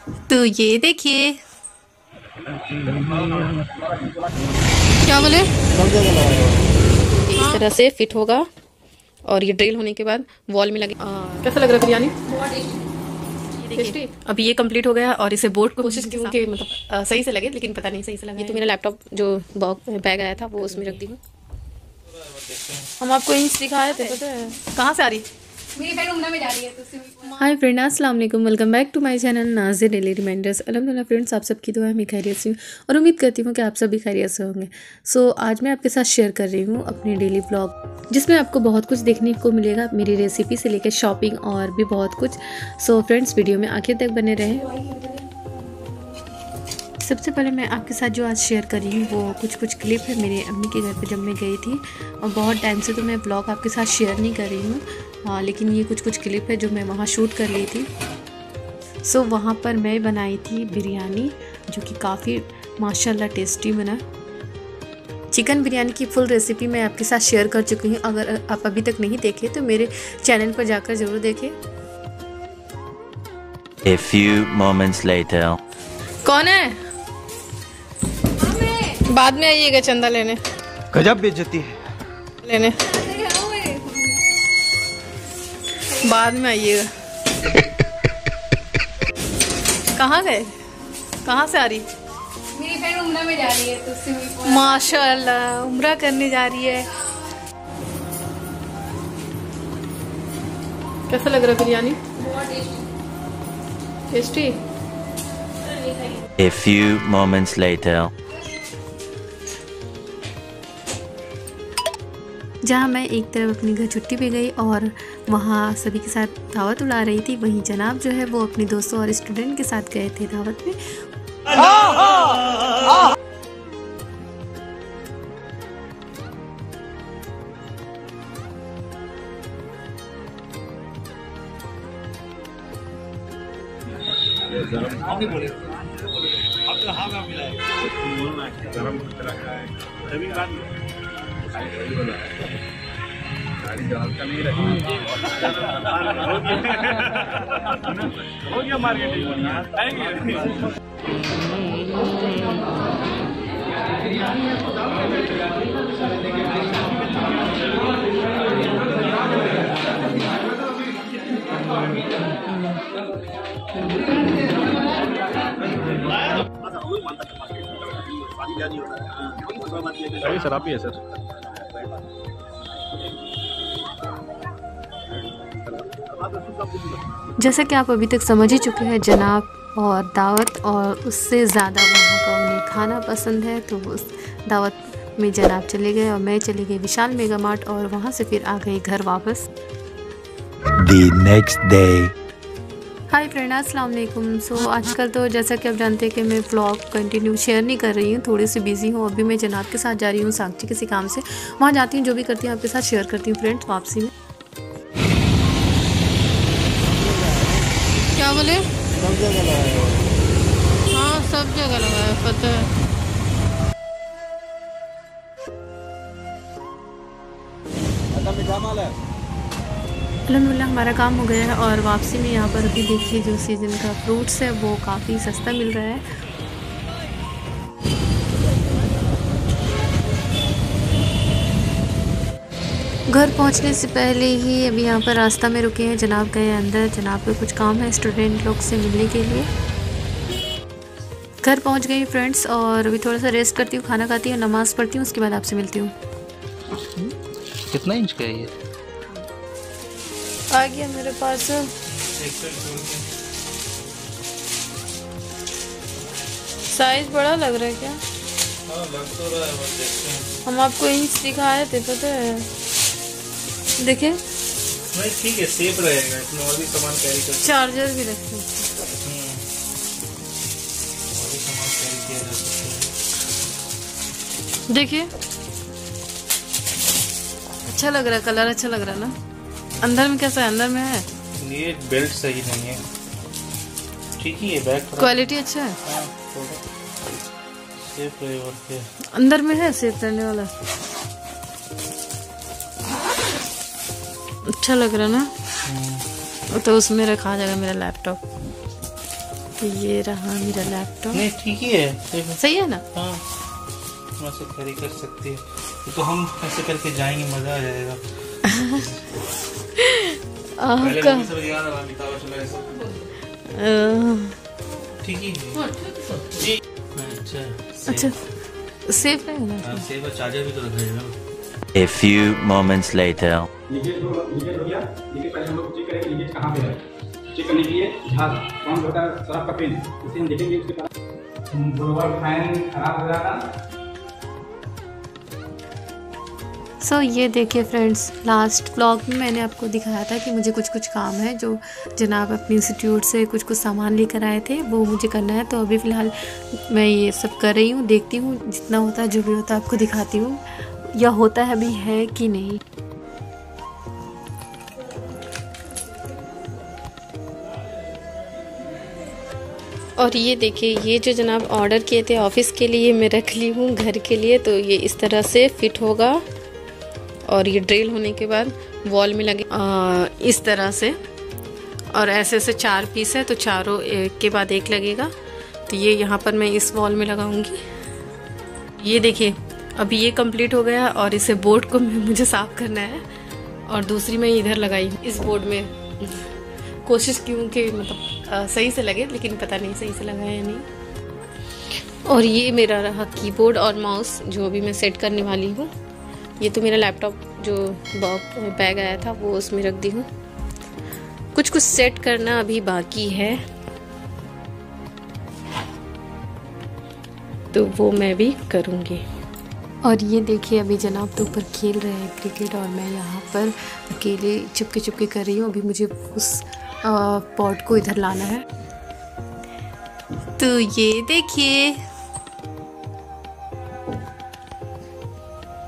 तो ये देखिए, क्या बोले, इस तरह से फिट होगा और ये ड्रिल होने के बाद वॉल में लगे। कैसा लग रहा है बिरयानी? टेस्टी। अभी ये कंप्लीट हो गया और इसे बोर्ड को कोशिश की कि मतलब सही से लगे, लेकिन पता नहीं सही से लगा। ये तो मेरा लैपटॉप जो बैग आया था वो उसमें रख दी हूँ। हम आपको इंच दिखाए थे, पता है कहाँ से आ रही? मेरी फ्रेंड उम्र में जा रही है तो। हाय फ्रेंड, अस्सलाम वालेकुम, welcome back to my channel Nazir daily reminders. अल्हम्दुलिल्लाह फ्रेंड्स, आप सबकी दुआ मैं खैरियत से हूँ और उम्मीद करती हूँ कि आप सब भी खैरियत से होंगे। सो आज मैं आपके साथ शेयर कर रही हूँ अपनी डेली व्लॉग, जिसमें आपको बहुत कुछ देखने को मिलेगा, मेरी रेसिपी से लेकर शॉपिंग और भी बहुत कुछ। सो फ्रेंड्स, वीडियो में आखिर तक बने रहें। सबसे पहले मैं आपके साथ जो आज शेयर कर रही हूँ वो कुछ क्लिप है मेरे अम्मी के घर पे जब मैं गई थी। और बहुत टाइम से तो मैं ब्लॉग आपके साथ शेयर नहीं कर रही हूँ, लेकिन ये कुछ क्लिप है जो मैं वहाँ शूट कर ली थी। सो वहाँ पर मैं बनाई थी बिरयानी, जो कि काफ़ी माशाल्लाह टेस्टी बना। चिकन बिरयानी की फुल रेसिपी मैं आपके साथ शेयर कर चुकी हूँ। अगर आप अभी तक नहीं देखे तो मेरे चैनल पर जाकर ज़रूर देखें। A few moments later. कौन है? बाद में आइएगा चंदा लेने। गजब बेइज्जती है लेने बाद में आइएगा। कहाँ गए? कहाँ से आ रही? मेरी फ्रेंड उम्रा में जा रही है तो उससे माशाल्लाह उम्रा करने जा रही है। कैसा लग रहा है बिरयानी? बहुत tasty. A few moments later. जहाँ मैं एक तरफ अपने घर छुट्टी पे गई और वहाँ सभी के साथ दावत उड़ा रही थी, वहीं जनाब जो है वो अपने दोस्तों और स्टूडेंट के साथ गए थे दावत में। सर आप ही है सर। जैसा कि आप अभी तक समझ ही चुके हैं, जनाब और दावत और उससे ज़्यादा वहाँ का उन्हें खाना पसंद है, तो उस दावत में जनाब चले गए और मैं चली गई विशाल मेगा मार्ट और वहाँ से फिर आ गई घर वापस। The next day. Hi friend, अस्सलाम वालेकुम। सो आजकल तो जैसा कि आप जानते हैं कि मैं व्लॉग कंटिन्यू शेयर नहीं कर रही हूँ, थोड़ी सी बिजी हूँ। अभी मैं जनाब के साथ जा रही हूँ साक्षी किसी काम से, वहाँ जाती हूँ, जो भी करती हूँ आपके साथ शेयर करती हूँ फ्रेंड्स वापसी में। क्या बोले? सब जगह लगाया है। हाँ सब जगह लगाया, पता है। अल्हम्दुलिल्लाह हमारा काम हो गया है और वापसी में यहाँ पर अभी देखिए जो सीज़न का फ्रूट्स है वो काफ़ी सस्ता मिल रहा है। घर पहुँचने से पहले ही अभी यहाँ पर रास्ता में रुके हैं, जनाब गए अंदर, जनाब को कुछ काम है स्टूडेंट लोग से मिलने के लिए। घर पहुँच गई फ्रेंड्स और अभी थोड़ा सा रेस्ट करती हूँ, खाना खाती हूँ, नमाज़ पढ़ती हूँ, उसके बाद आपसे मिलती हूँ। कितना इंच का है ये? आ गया मेरे पास। साइज बड़ा लग रहा है क्या? लग तो रहा है, बस देखते हैं। हम आपको इंच दिखाए थे, पता है। देखिए नहीं ठीक है, सेफ रहेगा, इसमें और भी सामान कैरी कर सकते हैं। चार्जर भी रखते हैं, और भी सामान कैरी किया जा सकता है। देखिए अच्छा लग रहा है, कलर अच्छा लग रहा है ना। अंदर में कैसा है? अंदर में है ये बेल्ट सही नहीं है, ठीक ही है, बैग क्वालिटी अच्छा है, सेफ रहे और क्या। अंदर में है सेफ करने वाला, अच्छा लग रहा है ना। तो उसमें रखा जाएगा मेरा लैपटॉप। तो ये रहा मेरा लैपटॉप। नहीं ठीक ही है, सही है ना? हाँ वैसे खरी कर सकती है तो हम ऐसे करके जाएंगे, मजा आ जाएगा। आपका ठीक ही है। अच्छा सेफ है ना? हाँ सेफ है, चार्जर भी तो रखा है। A few moments later. Leakage हो गया। लीकेज पहले हम लोग चेक करेंगे लीकेज कहाँ पे है। चेक करने के लिए झाग कौन होता है, सरफ का पेन, इसे हम देखेंगे। उसके बाद बराबर फैन खराब हो जाता। सो ये देखिए फ्रेंड्स, लास्ट व्लॉग में मैंने आपको दिखाया था कि मुझे कुछ कुछ काम है जो जनाब अपने इंस्टीट्यूट से कुछ कुछ सामान लेकर आए थे, वो मुझे करना है। तो अभी फ़िलहाल मैं ये सब कर रही हूँ, देखती हूँ जितना होता है, जो भी होता है आपको दिखाती हूँ, या होता है अभी है कि नहीं। और ये देखिए, ये जो जनाब ऑर्डर किए थे ऑफिस के लिए मैं रख ली हूँ घर के लिए। तो ये इस तरह से फिट होगा और ये ड्रिल होने के बाद वॉल में लगे इस तरह से। और ऐसे ऐसे 4 पीस है तो चारों एक के बाद एक लगेगा। तो ये यहाँ पर मैं इस वॉल में लगाऊंगी। ये देखिए अभी ये कंप्लीट हो गया और इसे बोर्ड को मुझे साफ करना है। और दूसरी मैं इधर लगाई इस बोर्ड में, कोशिश की हूँ कि मतलब सही से लगे, लेकिन पता नहीं सही से लगा या नहीं। और ये मेरा रहा कीबोर्ड और माउस जो अभी मैं सेट करने वाली हूँ। ये तो मेरा लैपटॉप जो बैग आया था वो उसमें रख दी हूँ। कुछ कुछ सेट करना अभी बाकी है, तो वो मैं भी करूँगी। और ये देखिए अभी जनाब तो ऊपर खेल रहे हैं क्रिकेट और मैं यहाँ पर अकेले चुपके चुपके कर रही हूँ। अभी मुझे उस पॉट को इधर लाना है। तो ये देखिए,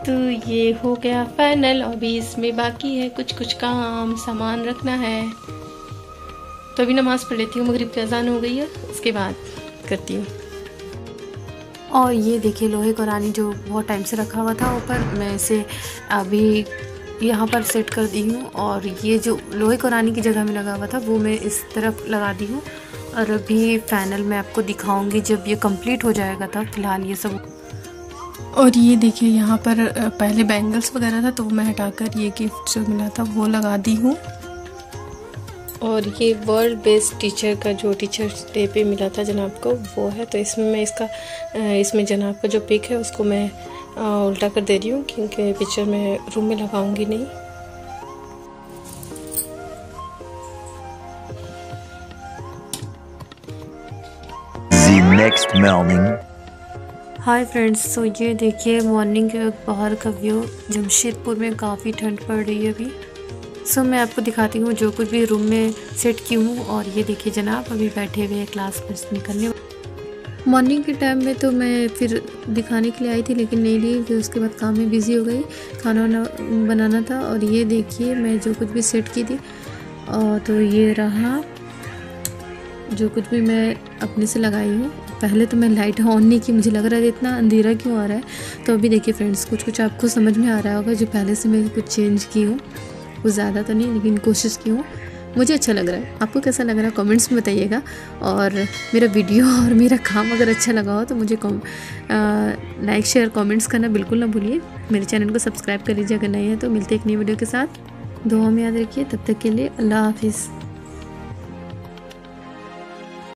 तो ये हो गया फाइनल। अभी इसमें बाकी है कुछ कुछ काम, सामान रखना है। तो अभी नमाज पढ़ लेती हूँ, मगरिब की अजान हो गई है, उसके बाद करती हूँ। और ये देखिए लोहे कुरानी जो बहुत टाइम से रखा हुआ था ऊपर, मैं इसे अभी यहाँ पर सेट कर दी हूँ। और ये जो लोहे कुरानी की जगह में लगा हुआ था वो मैं इस तरफ लगा दी हूँ। और अभी फाइनल मैं आपको दिखाऊंगी जब ये कंप्लीट हो जाएगा। था फिलहाल ये सब। और ये देखिए यहाँ पर पहले बैंगल्स वगैरह था तो मैं हटाकर ये गिफ्ट जो मिला था वो लगा दी हूँ। और ये वर्ल्ड बेस्ट टीचर का जो टीचर्स डे पे मिला था जनाब को वो है। तो इसमें मैं इसमें जनाब का जो पिक है उसको मैं उल्टा कर दे रही हूँ, क्योंकि पिक्चर मैं रूम में लगाऊंगी नहीं। The next morning. Hi friends, so ये देखिए मॉर्निंग के वक्त बाहर का व्यू। जमशेदपुर में काफ़ी ठंड पड़ रही है अभी। सो मैं आपको दिखाती हूँ जो कुछ भी रूम में सेट की हूँ। और ये देखिए जनाब अभी बैठे हुए क्लास पर निकलने। मॉर्निंग के टाइम में तो मैं फिर दिखाने के लिए आई थी लेकिन नहीं ली, फिर उसके बाद काम में बिज़ी हो गई, खाना वाना बनाना था। और ये देखिए मैं जो कुछ भी सेट की थी और तो ये रहा जो कुछ भी मैं अपने से लगाई हूँ। पहले तो मैं लाइट ऑन नहीं की, मुझे लग रहा था इतना अंधेरा क्यों आ रहा है। तो अभी देखिए फ्रेंड्स कुछ कुछ आपको समझ में आ रहा होगा जो पहले से मैं कुछ चेंज की हूँ। कुछ ज़्यादा तो नहीं लेकिन कोशिश की हूँ। मुझे अच्छा लग रहा है, आपको कैसा लग रहा है कमेंट्स में बताइएगा। और मेरा वीडियो और मेरा काम अगर अच्छा लगा हो तो मुझे लाइक शेयर कमेंट्स करना बिल्कुल ना भूलिए। मेरे चैनल को सब्सक्राइब कर लीजिए अगर नहीं है तो। मिलते एक नई वीडियो के साथ, दुआ में याद रखिए। तब तक के लिए अल्लाह हाफिज़।